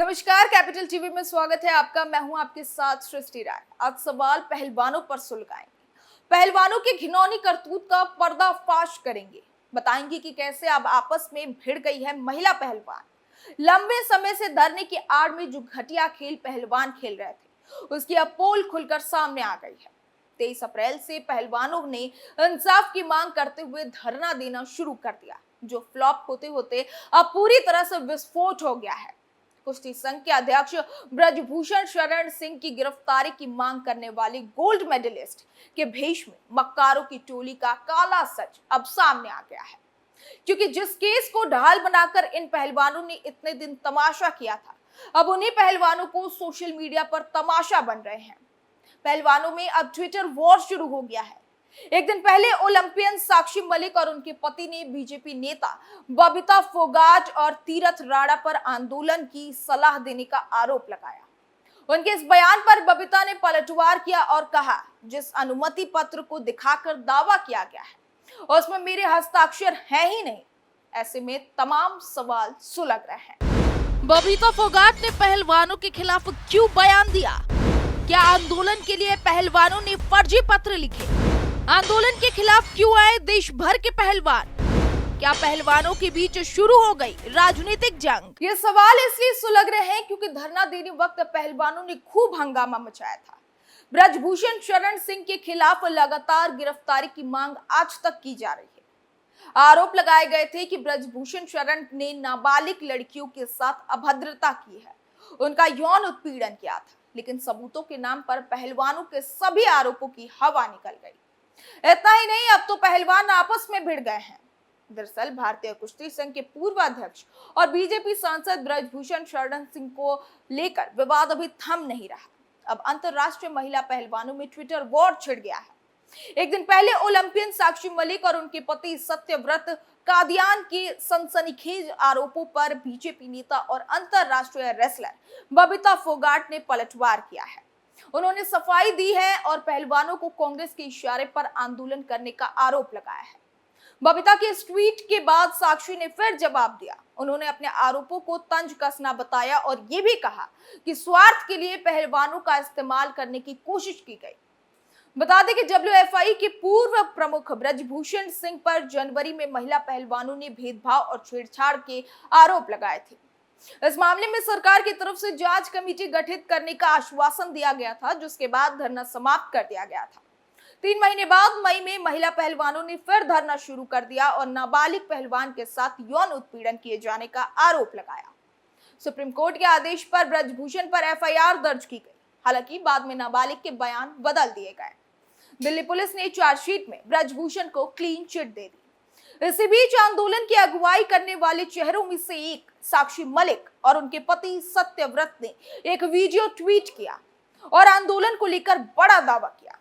नमस्कार, capital TV में स्वागत है आपका। मैं हूं आपके साथ सृष्टि राय। आज सवाल पहलवानों पर सुलगाएंगे। पहलवानों की घिनौनी करतूत का पर्दाफाश करेंगे। बताएंगे कि कैसे अब आपस में भिड़ गई है महिला पहलवान। लंबे समय से धरने की आड़ में जो घटिया खेल पहलवान खेल रहे थे, उसकी अब पोल खुलकर सामने आ गई है। 23 अप्रैल से पहलवानों ने इंसाफ की मांग करते हुए धरना देना शुरू कर दिया, जो फ्लॉप होते होते अब पूरी तरह से विस्फोट हो गया है। कुश्ती संघ के अध्यक्ष ब्रजभूषण शरण सिंह की गिरफ्तारी की मांग करने वाले गोल्ड मेडलिस्ट के भेष में मक्कारों की टोली का काला सच अब सामने आ गया है, क्योंकि जिस केस को ढाल बनाकर इन पहलवानों ने इतने दिन तमाशा किया था, अब उन्हीं पहलवानों को सोशल मीडिया पर तमाशा बन रहे हैं। पहलवानों में अब ट्विटर वॉर शुरू हो गया है। एक दिन पहले ओलंपियन साक्षी मलिक और उनके पति ने बीजेपी नेता बबीता फोगाट और तीरथ राणा पर आंदोलन की सलाह देने का आरोप लगाया। उनके इस बयान पर बबीता ने पलटवार किया और कहा, जिस अनुमति पत्र को दिखाकर दावा किया गया है उसमें मेरे हस्ताक्षर है ही नहीं। ऐसे में तमाम सवाल सुलग रहे हैं। बबीता फोगाट ने पहलवानों के खिलाफ क्यों बयान दिया? क्या आंदोलन के लिए पहलवानों ने फर्जी पत्र लिखे? आंदोलन के खिलाफ क्यों आए देश भर के पहलवान? क्या पहलवानों के बीच शुरू हो गई राजनीतिक जंग? ये सवाल इसलिए सुलग रहे हैं क्योंकि धरना देने वक्त पहलवानों ने खूब हंगामा मचाया था। ब्रजभूषण शरण सिंह के खिलाफ लगातार गिरफ्तारी की मांग आज तक की जा रही है। आरोप लगाए गए थे कि ब्रजभूषण शरण ने नाबालिग लड़कियों के साथ अभद्रता की है, उनका यौन उत्पीड़न किया था, लेकिन सबूतों के नाम पर पहलवानों के सभी आरोपों की हवा निकल गई। इतना ही नहीं, अब तो पहलवान आपस में भिड़ गए हैं। दरअसल भारतीय कुश्ती संघ के पूर्व अध्यक्ष और बीजेपी सांसद ब्रजभूषण शरण सिंह को लेकर विवाद अभी थम नहीं रहा। अब अंतरराष्ट्रीय महिला पहलवानों में ट्विटर वॉर छिड़ गया है। एक दिन पहले ओलंपियन साक्षी मलिक और उनके पति सत्यव्रत कादियान के सनसनीखेज आरोपों पर बीजेपी नेता और अंतरराष्ट्रीय रेसलर बबीता फोगाट ने पलटवार किया है। उन्होंने सफाई दी है और पहलवानों को कांग्रेस के इशारे पर आंदोलन करने का आरोप लगाया है। बबीता के इस ट्वीट के बाद साक्षी ने फिर जवाब दिया। उन्होंने अपने आरोपों को तंज कसना बताया और ये भी कहा कि स्वार्थ के लिए पहलवानों का इस्तेमाल करने की कोशिश की गई। बता दें कि डब्ल्यूएफआई के पूर्व प्रमुख ब्रजभूषण सिंह पर जनवरी में महिला पहलवानों ने भेदभाव और छेड़छाड़ के आरोप लगाए थे। इस मामले में सरकार की तरफ से जांच कमेटी गठित करने का आश्वासन दिया गया था, जिसके बाद धरना समाप्त कर दिया गया था। 3 महीने बाद मई में महिला पहलवानों ने फिर धरना शुरू कर दिया और नाबालिग पहलवान के साथ यौन उत्पीड़न किए जाने का आरोप लगाया। सुप्रीम कोर्ट के आदेश पर ब्रजभूषण पर एफआईआर दर्ज की गई। हालांकि बाद में नाबालिग के बयान बदल दिए गए। दिल्ली पुलिस ने चार्जशीट में ब्रजभूषण को क्लीन चिट दे दी। इसी बीच आंदोलन की अगुवाई करने वाले चेहरों में से एक साक्षी मलिक और उनके पति सत्यव्रत ने एक वीडियो ट्वीट किया और आंदोलन को लेकर बड़ा दावा किया।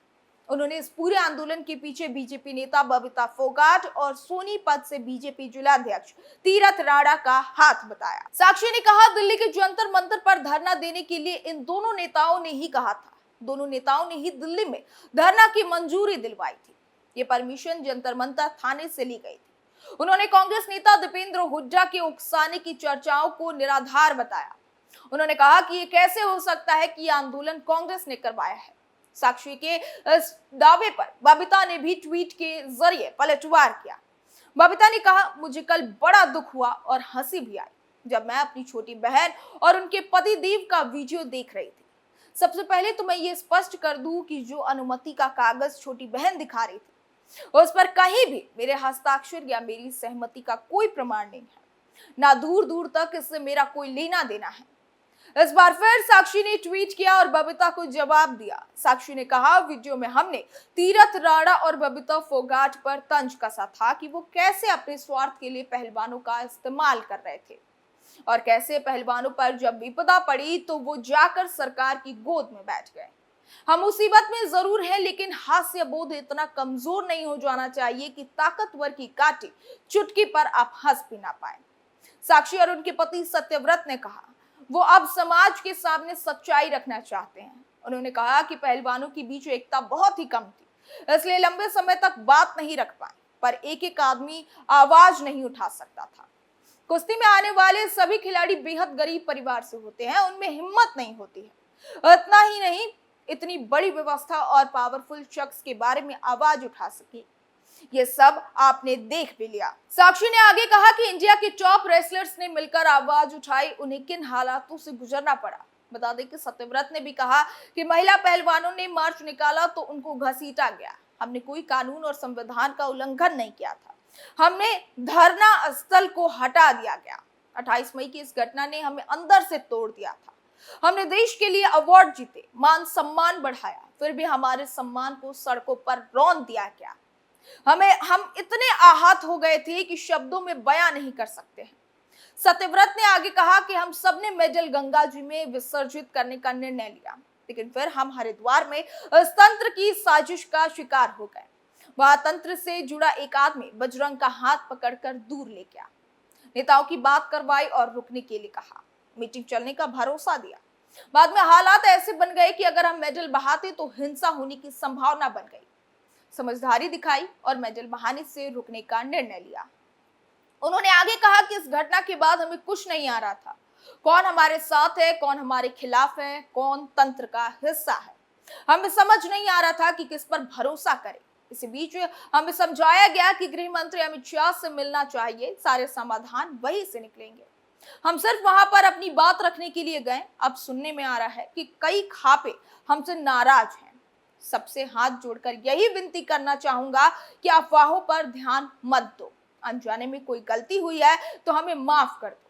उन्होंने इस पूरे आंदोलन के पीछे बीजेपी नेता बबीता फोगाट और सोनीपत से बीजेपी जिलाध्यक्ष तीरथ राणा का हाथ बताया। साक्षी ने कहा, दिल्ली के जंतर मंतर पर धरना देने के लिए इन दोनों नेताओं ने ही कहा था। दोनों नेताओं ने ही दिल्ली में धरना की मंजूरी दिलवाई थी। ये परमिशन जंतर मंतर थाने से ली गई थी। उन्होंने कांग्रेस नेता दीपेंद्र हुड्डा के उकसाने की चर्चाओं को निराधार बताया। उन्होंने कहा कि ये कैसे हो सकता है कि आंदोलन कांग्रेस ने करवाया है। साक्षी के इस दावे पर बबीता ने भी ट्वीट के जरिए पलटवार किया। बबीता ने कहा, मुझे कल बड़ा दुख हुआ और हंसी भी आई जब मैं अपनी छोटी बहन और उनके पति देव का वीडियो देख रही थी। सबसे पहले तो मैं ये स्पष्ट कर दूं कि जो अनुमति का कागज छोटी बहन दिखा रही थी, उस पर कहीं भी मेरे हस्ताक्षर या मेरी सहमति का कोई प्रमाण नहीं है। ना दूर दूर तक इससे मेरा कोई लेना देना है। इस बार फिर साक्षी ने ट्वीट किया और बबीता को जवाब दिया। साक्षी ने कहा, वीडियो में हमने तीरथ राणा और बबीता फोगाट पर तंज कसा था कि वो कैसे अपने स्वार्थ के लिए पहलवानों का इस्तेमाल कर रहे थे और कैसे पहलवानों पर जब विपदा पड़ी तो वो जाकर सरकार की गोद में बैठ गए। हम मुसीबत में जरूर हैं, लेकिन हास्य बोध इतना कमजोर नहीं हो जाना चाहिए कि ताकतवर की काटी चुटकी पर आप हंस भी ना पाए। साक्षी और उनके पति सत्यव्रत ने कहा, वो अब समाज के सामने सच्चाई रखना चाहते हैं। उन्होंने कहा कि पहलवानों के बीच एकता बहुत ही कम थी, इसलिए लंबे समय तक बात नहीं रख पाए, पर एक एक आदमी आवाज नहीं उठा सकता था। कुश्ती में आने वाले सभी खिलाड़ी बेहद गरीब परिवार से होते हैं, उनमें हिम्मत नहीं होती है। इतना ही नहीं, इतनी बड़ी व्यवस्था और पावरफुल शख्स के बारे में आवाज उठा सके, ये सब आपने देख भी लिया। साक्षी ने आगे कहा कि इंडिया के टॉप रेसलर्स ने मिलकर आवाज उठाई, उन्हें किन हालातों से गुजरना पड़ा। बता दें कि सत्यव्रत ने भी कहा कि महिला पहलवानों ने मार्च निकाला तो उनको घसीटा गया। हमने कोई कानून और संविधान का उल्लंघन नहीं किया था, हमने धरना स्थल को हटा दिया गया। 28 मई की इस घटना ने हमें अंदर से तोड़ दिया था। हमने देश के लिए अवार्ड जीते, मान सम्मान बढ़ाया, फिर भी हमारे सम्मान को सड़कों पर रौंद दिया गया। हम इतने आहत हो गए थे कि शब्दों में बयां नहीं कर सकते हैं। सत्यव्रत ने आगे कहा कि हम सबने मेडल गंगा जी में विसर्जित करने का निर्णय लिया, लेकिन फिर हम हरिद्वार में इस तंत्र की साजिश का शिकार हो गए। वह तंत्र से जुड़ा एक आदमी बजरंग का हाथ पकड़कर दूर ले गया, नेताओं की बात करवाई और रुकने के लिए कहा, मीटिंग चलने का भरोसा दिया। बाद में हालात ऐसे बन गए कि अगर हम मेडल बहाते तो हिंसा होने की संभावना बन गई। समझदारी दिखाई और मेडल बहाने से रुकने का निर्णय लिया। उन्होंने आगे कहा कि इस घटना के बाद हमें कुछ नहीं आ रहा था, कौन हमारे साथ है, कौन हमारे खिलाफ है, कौन तंत्र का हिस्सा है। हमें समझ नहीं आ रहा था कि किस पर भरोसा करें। इसी बीच हमें समझाया गया कि गृह मंत्री अमित शाह से मिलना चाहिए, सारे समाधान वहीं से निकलेंगे। हम सिर्फ वहां पर अपनी बात रखने के लिए गए। अब सुनने में आ रहा है कि कई खापे हमसे नाराज हैं। सबसे हाथ जोड़कर यही विनती करना चाहूंगा कि अफवाहों पर ध्यान मत दो। अनजाने में कोई गलती हुई है तो हमें माफ कर दो।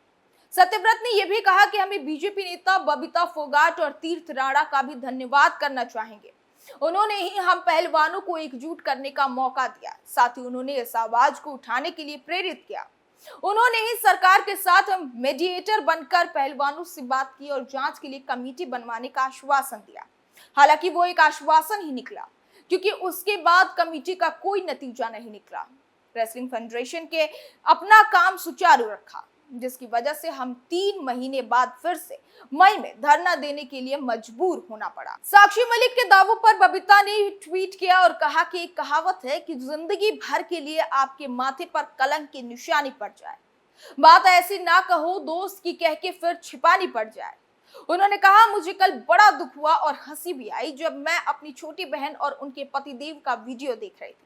सत्यव्रत ने यह भी कहा कि हमें बीजेपी नेता बबीता फोगाट और तीर्थ राणा का भी धन्यवाद करना चाहेंगे। उन्होंने ही हम पहलवानों को एकजुट करने का मौका दिया, साथ ही उन्होंने इस आवाज को उठाने के लिए प्रेरित किया। उन्होंने ही सरकार के साथ मीडिएटर बनकर पहलवानों से बात की और जांच के लिए कमेटी बनवाने का आश्वासन दिया। हालांकि वो एक आश्वासन ही निकला, क्योंकि उसके बाद कमेटी का कोई नतीजा नहीं निकला। रेसलिंग फेडरेशन के अपना काम सुचारू रखा, जिसकी वजह से हम 3 महीने बाद फिर से मई में धरना देने के लिए मजबूर होना पड़ा। साक्षी मलिक के दावों पर बबीता ने ट्वीट किया और कहा कि एक कहावत है कि जिंदगी भर के लिए आपके माथे पर कलंक की निशानी पड़ जाए, बात ऐसी ना कहो दोस्त की कह के फिर छिपानी पड़ जाए। उन्होंने कहा, मुझे कल बड़ा दुख हुआ और हंसी भी आई जब मैं अपनी छोटी बहन और उनके पतिदेव का वीडियो देख रही थी।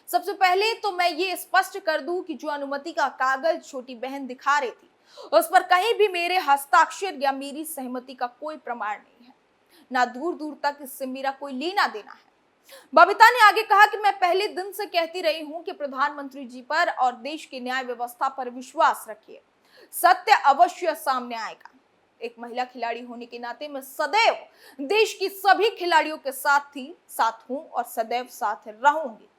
सबसे पहले तो मैं ये स्पष्ट कर दूं कि जो अनुमति का कागज छोटी बहन दिखा रही थी, उस पर कहीं भी मेरे हस्ताक्षर या मेरी सहमति का कोई प्रमाण नहीं है, ना दूर दूर तक इससे मेरा कोई लेना देना है। बबीता ने आगे कहा कि मैं पहले दिन से कहती रही हूं कि प्रधानमंत्री जी पर और देश की न्याय व्यवस्था पर विश्वास रखिए, सत्य अवश्य सामने आएगा। एक महिला खिलाड़ी होने के नाते मैं सदैव देश की सभी खिलाड़ियों के साथ थी, साथ हूं और सदैव साथ रहूंगी।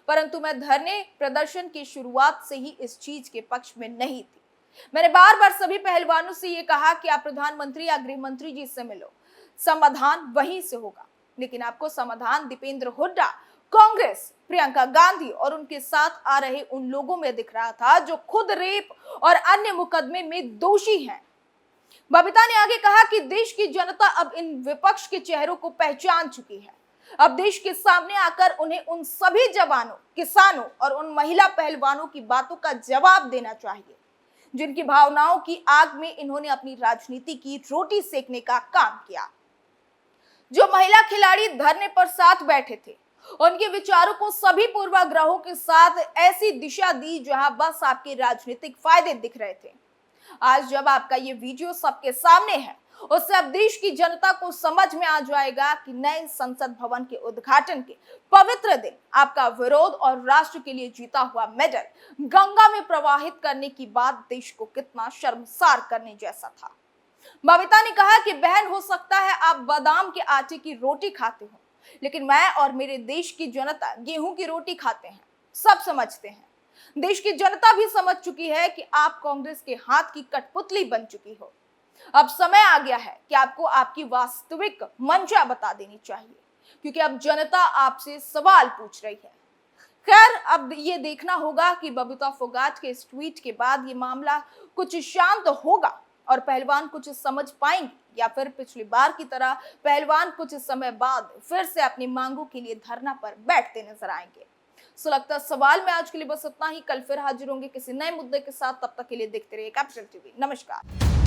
परंतु मैं धरने प्रदर्शन की शुरुआत से ही इस चीज के पक्ष में नहीं थी। मैंने बार बार सभी पहलवानों से ये कहा कि आप प्रधानमंत्री या गृह मंत्री जी से मिलो, समाधान वहीं से होगा। लेकिन आपको समाधान दीपेंद्र हुड्डा, कांग्रेस, प्रियंका गांधी और उनके साथ आ रहे उन लोगों में दिख रहा था जो खुद रेप और अन्य मुकदमे में दोषी हैं। बबीता ने आगे कहा कि देश की जनता अब इन विपक्ष के चेहरों को पहचान चुकी है। अब देश के सामने आकर उन्हें उन सभी जवानों, किसानों और उन महिला पहलवानों की बातों का जवाब देना चाहिए, जिनकी भावनाओं की आग में इन्होंने अपनी राजनीति की रोटी सेकने का काम किया। जो महिला खिलाड़ी धरने पर साथ बैठे थे, उनके विचारों को सभी पूर्वाग्रहों के साथ ऐसी दिशा दी जहां बस आपके राजनीतिक फायदे दिख रहे थे। आज जब आपका ये वीडियो सबके सामने है, उससे अब देश की जनता को समझ में आ जाएगा कि नए संसद भवन के उद्घाटन के पवित्र दिन आपका विरोध और राष्ट्र के लिए जीता हुआ मेडल गंगा में प्रवाहित करने की बात देश को कितना शर्मसार करने जैसा था। बबीता ने कहा कि बहन, हो सकता है आप बादाम के आटे की रोटी खाते हो, लेकिन मैं और मेरे देश की जनता गेहूं की रोटी खाते हैं। सब समझते हैं, देश की जनता भी समझ चुकी है कि आप कांग्रेस के हाथ की कठपुतली बन चुकी हो। अब समय आ गया है कि आपको आपकी वास्तविक मंशा बता देनी चाहिए, क्योंकि अब जनता आपसे सवाल पूछ रही है। खैर, अब ये देखना होगा कि बबीता फोगाट के इस ट्वीट के बाद ये मामला कुछ शांत होगा और पहलवान कुछ समझ पाएंगे, या फिर पिछली बार की तरह पहलवान कुछ समय बाद फिर से अपनी मांगों के लिए धरना पर बैठते नजर आएंगे। सुलगता सवाल में आज के लिए बस इतना ही। कल फिर हाजिर होंगे किसी नए मुद्दे के साथ। तब तक के लिए देखते रहिए कैपिटल टीवी। नमस्कार।